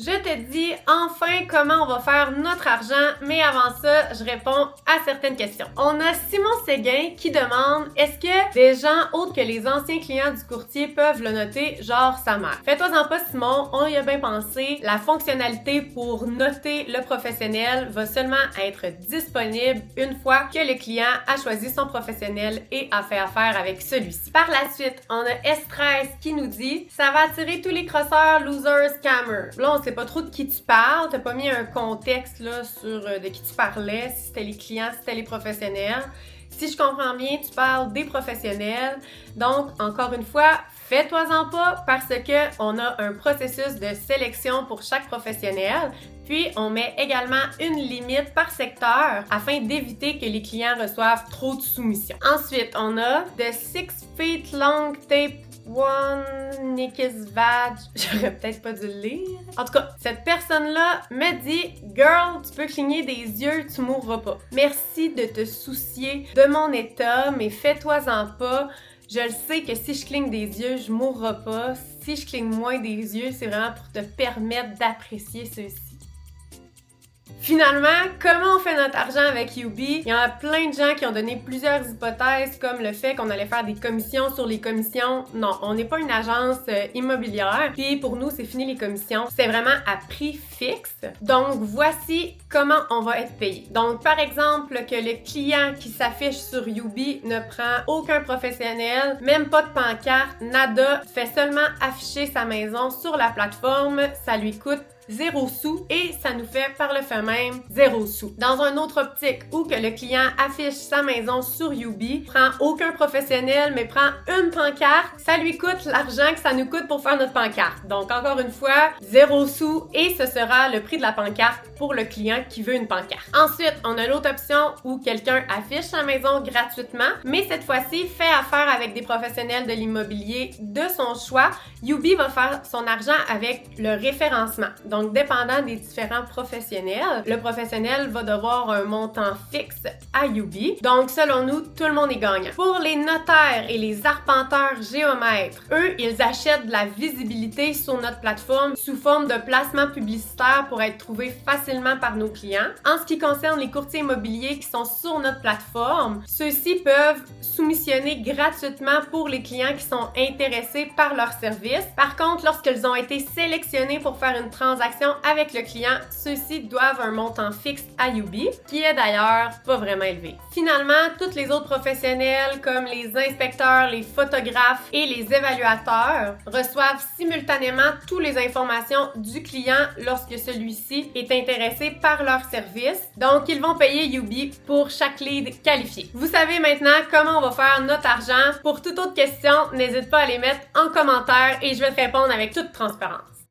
Je te dis enfin comment on va faire notre argent, mais avant ça, je réponds à certaines questions. On a Simon Séguin qui demande est-ce que des gens autres que les anciens clients du courtier peuvent le noter, genre sa mère? Fais-toi-en pas, Simon, on y a bien pensé. La fonctionnalité pour noter le professionnel va seulement être disponible une fois que le client a choisi son professionnel et a fait affaire avec celui-ci. Par la suite, on a S13 qui nous dit ça va attirer tous les crosseurs, losers, scammers. Là, on sait pas trop de qui tu parles, t'as pas mis un contexte là sur de qui tu parlais, si c'était les clients, si c'était les professionnels. Si je comprends bien, tu parles des professionnels. Donc, encore une fois, fais-toi-en pas parce que on a un processus de sélection pour chaque professionnel. Puis, on met également une limite par secteur afin d'éviter que les clients reçoivent trop de soumissions. Ensuite, on a The 6 Feet Long Tape One Nick's Vag. J'aurais peut-être pas dû le lire. En tout cas, cette personne-là me dit « Girl, tu peux cligner des yeux, tu mourras pas. Merci de te soucier de mon état, mais fais-toi-en pas. Je le sais que si je cligne des yeux, je mourrai pas. Si je cligne moins des yeux, c'est vraiment pour te permettre d'apprécier ceux-ci. » Finalement, comment on fait notre argent avec Youbi? Il y en a plein de gens qui ont donné plusieurs hypothèses comme le fait qu'on allait faire des commissions sur les commissions. Non, on n'est pas une agence immobilière. Puis pour nous, c'est fini les commissions. C'est vraiment à prix fixe. Donc voici comment on va être payé. Donc par exemple, que le client qui s'affiche sur Youbi ne prend aucun professionnel, même pas de pancarte, nada, fait seulement afficher sa maison sur la plateforme, ça lui coûte 0 sous et ça nous fait par le fait même 0 sous. Dans une autre optique où que le client affiche sa maison sur Youbi, prend aucun professionnel mais prend une pancarte, ça lui coûte l'argent que ça nous coûte pour faire notre pancarte. Donc encore une fois, 0 sous et ce sera le prix de la pancarte pour le client qui veut une pancarte. Ensuite, on a l'autre option où quelqu'un affiche sa maison gratuitement, mais cette fois-ci fait affaire avec des professionnels de l'immobilier de son choix. Youbi va faire son argent avec le référencement. Donc, dépendant des différents professionnels, le professionnel va devoir un montant fixe à Youbi. Donc, selon nous, tout le monde est gagnant. Pour les notaires et les arpenteurs géomètres, eux, ils achètent de la visibilité sur notre plateforme sous forme de placement publicitaire pour être trouvés facilement par nos clients. En ce qui concerne les courtiers immobiliers qui sont sur notre plateforme, ceux-ci peuvent soumissionner gratuitement pour les clients qui sont intéressés par leur service. Par contre, lorsqu'ils ont été sélectionnés pour faire une transaction avec le client, ceux-ci doivent un montant fixe à Youbi, qui est d'ailleurs pas vraiment élevé. Finalement, tous les autres professionnels comme les inspecteurs, les photographes et les évaluateurs reçoivent simultanément toutes les informations du client lorsque celui-ci est intéressé par leur service. Donc, ils vont payer Youbi pour chaque lead qualifié. Vous savez maintenant comment on va faire notre argent. Pour toute autre question, n'hésite pas à les mettre en commentaire et je vais te répondre avec toute transparence.